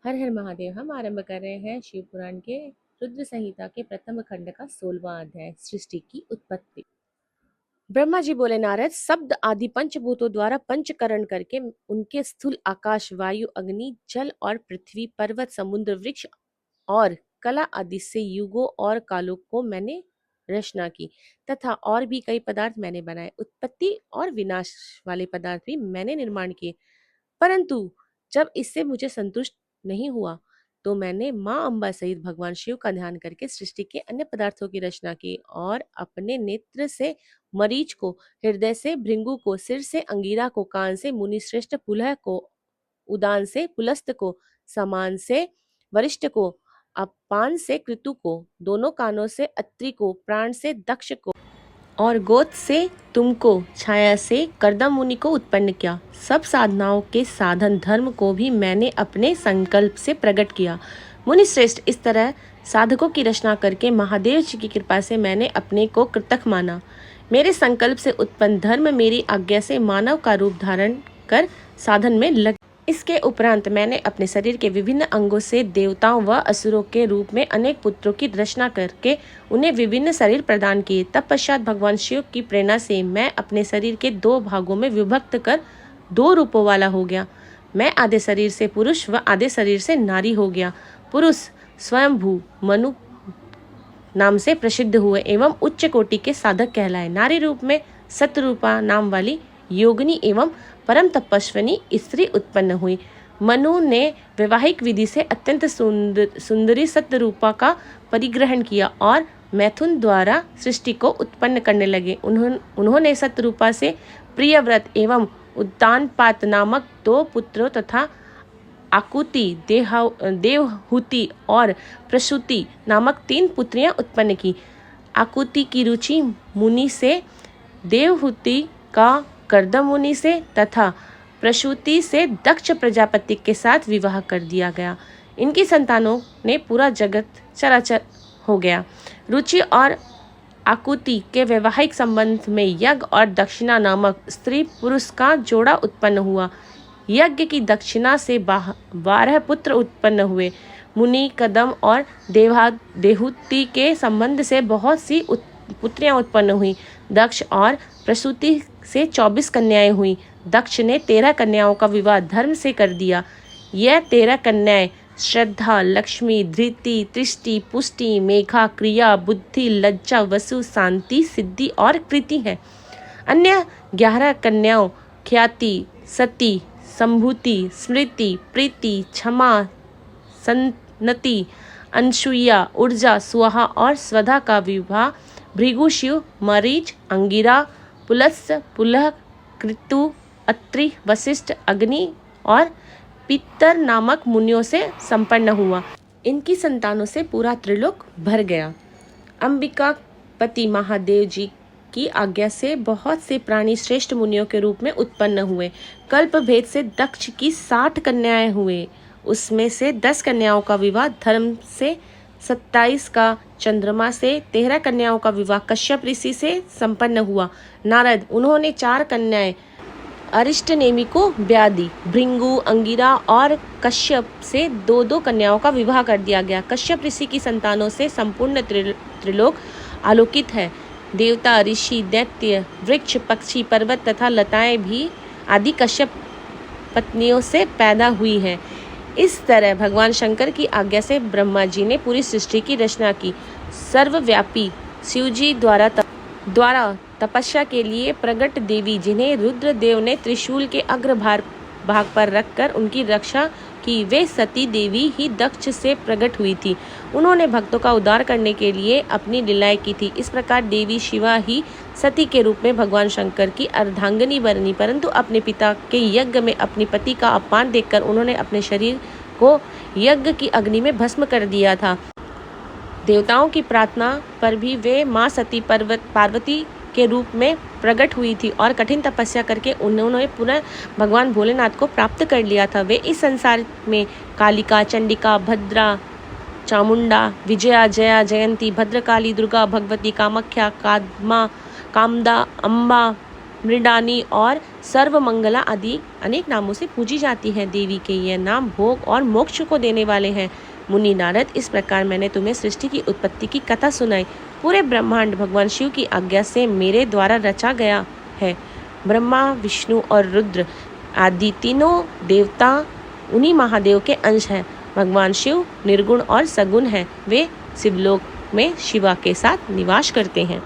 हर हर महादेव। हम आरंभ कर रहे हैं शिव पुराण के रुद्र संहिता के प्रथम खंड का 16वां अध्याय, सृष्टि की उत्पत्ति। ब्रह्मा जी बोले, नारद, शब्द आदि पंचभूतों द्वारा पंचकरण करके उनके स्थूल आकाश, वायु, अग्नि, जल और पृथ्वी, पर्वत, समुद्र, वृक्ष और कला आदि से युगों और कालों को मैंने रचना की तथा और भी कई पदार्थ मैंने बनाए। उत्पत्ति और विनाश वाले पदार्थ भी मैंने निर्माण किए, परंतु जब इससे मुझे संतुष्ट नहीं हुआ तो मैंने माँ अम्बा सहित भगवान शिव का ध्यान करके सृष्टि के अन्य पदार्थों की रचना की और अपने नेत्र से मरीच को, हृदय से भृंगु को, सिर से अंगीरा को, कान से मुनि श्रेष्ठ पुलह को, उदान से पुलस्त को, समान से वरिष्ठ को, अपान से कृतु को, दोनों कानों से अत्रि को, प्राण से दक्ष को और गोत्र से तुमको, छाया से कर्दम मुनि को उत्पन्न किया। सब साधनाओं के साधन धर्म को भी मैंने अपने संकल्प से प्रकट किया। मुनि श्रेष्ठ, इस तरह साधकों की रचना करके महादेव जी की कृपा से मैंने अपने को कृतज्ञ माना। मेरे संकल्प से उत्पन्न धर्म मेरी आज्ञा से मानव का रूप धारण कर साधन में लग। इसके उपरांत मैंने अपने शरीर के विभिन्न अंगों से देवताओं व असुरों के रूप में अनेक पुत्रों की रचना करके उन्हें विभिन्न शरीर प्रदान किए। तत्पश्चात भगवान शिव की प्रेरणा से मैं अपने शरीर के दो भागों में विभक्त कर दो रूपों वाला हो गया। मैं आधे शरीर से पुरुष व आधे शरीर से नारी हो गया। पुरुष स्वयंभू मनु नाम से प्रसिद्ध हुए एवं उच्च कोटि के साधक कहलाए। नारी रूप में सतरूपा नाम वाली योगिनी एवं परम तपस्विनी स्त्री उत्पन्न हुई। मनु ने वैवाहिक विधि से अत्यंत सुंदरी सतरूपा का परिग्रहण किया और मैथुन द्वारा सृष्टि को उत्पन्न करने लगे। उन्होंने सतरूपा से प्रियव्रत एवं उद्दानपात नामक दो पुत्रों तथा आकुति, देवहूति और प्रसूति नामक तीन पुत्रियां उत्पन्न की। आकुति की रुचि मुनि से, देवहूति का कर्दम मुनि से तथा प्रसूति से दक्ष प्रजापति के साथ विवाह कर दिया गया। इनकी संतानों ने पूरा जगत चराचर हो गया। रुचि और आकुति के वैवाहिक संबंध में यज्ञ और दक्षिणा नामक स्त्री पुरुष का जोड़ा उत्पन्न हुआ। यज्ञ की दक्षिणा से 12 पुत्र उत्पन्न हुए। मुनि, कदम और देहूति के संबंध से बहुत सी पुत्रियां उत्पन्न हुई। दक्ष और प्रसूति से 24 कन्याएं हुई। दक्ष ने 13 कन्याओं का विवाह धर्म से कर दिया। यह 13 कन्याएं श्रद्धा, लक्ष्मी, धृति, तृष्टि, पुष्टि, मेघा, क्रिया, बुद्धि, लज्जा, वसु, शांति, सिद्धि और कृति है। अन्य 11 कन्याओं ख्याति, सती, संभूति, स्मृति, प्रीति, क्षमा, सन्नति, अनसुईया, ऊर्जा, स्वाहा और स्वधा का विवाह भृगु, शिव, मरीच, अंगिरा, पुलस्त्य, पुलह, कृतु, अत्रि, वशिष्ठ, अग्नि और पितर नामक मुनियों से संपन्न हुआ। इनकी संतानों से पूरा त्रिलोक भर गया। अंबिका पति महादेव जी की आज्ञा से बहुत से प्राणी श्रेष्ठ मुनियों के रूप में उत्पन्न हुए। कल्प भेद से दक्ष की 60 कन्याएं हुए। उसमें से 10 कन्याओं का विवाह धर्म से, 27 का चंद्रमा से, 13 कन्याओं का विवाह कश्यप ऋषि से संपन्न हुआ। नारद, उन्होंने 4 कन्याएं अरिष्टनेमि को ब्याह दी। भृंगु, अंगिरा और कश्यप से 2-2 कन्याओं का विवाह कर दिया गया। कश्यप ऋषि की संतानों से संपूर्ण त्रिलोक आलोकित है। देवता, ऋषि, दैत्य, वृक्ष, पक्षी, पर्वत तथा लताएं भी आदि कश्यप पत्नियों से पैदा हुई है। इस तरह भगवान शंकर की आज्ञा से ब्रह्मा जी ने पूरी सृष्टि की रचना की। सर्वव्यापी शिवजी द्वारा तपस्या के लिए प्रकट देवी, जिन्हें रुद्रदेव ने त्रिशूल के अग्रभाग पर रखकर उनकी रक्षा की, वे सती देवी ही दक्ष से प्रकट हुई थी। उन्होंने भक्तों का उद्धार करने के लिए अपनी लीलाएं की थी। इस प्रकार देवी शिवा ही सती के रूप में भगवान शंकर की अर्धांगिनी बनी, परंतु अपने पिता के यज्ञ में अपनी पति का अपमान देखकर उन्होंने अपने शरीर को यज्ञ की अग्नि में भस्म कर दिया था। देवताओं की प्रार्थना पर भी वे माँ सती पार्वती के रूप में प्रकट हुई थी और कठिन तपस्या करके उन्होंने पुनः भगवान भोलेनाथ को प्राप्त कर लिया था। वे इस संसार में कालिका, चंडिका, भद्रा, चामुंडा, विजया, जया, जयंती, भद्रकाली, दुर्गा, भगवती, कामाख्या, कामदा, अम्बा, मृडानी और सर्वमंगला आदि अनेक नामों से पूजी जाती है। देवी के यह नाम भोग और मोक्ष को देने वाले हैं। मुनि नारद, इस प्रकार मैंने तुम्हें सृष्टि की उत्पत्ति की कथा सुनाई। पूरे ब्रह्मांड भगवान शिव की आज्ञा से मेरे द्वारा रचा गया है। ब्रह्मा, विष्णु और रुद्र आदि तीनों देवता उन्हीं महादेव के अंश हैं। भगवान शिव निर्गुण और सगुण हैं। वे शिवलोक में शिवा के साथ निवास करते हैं।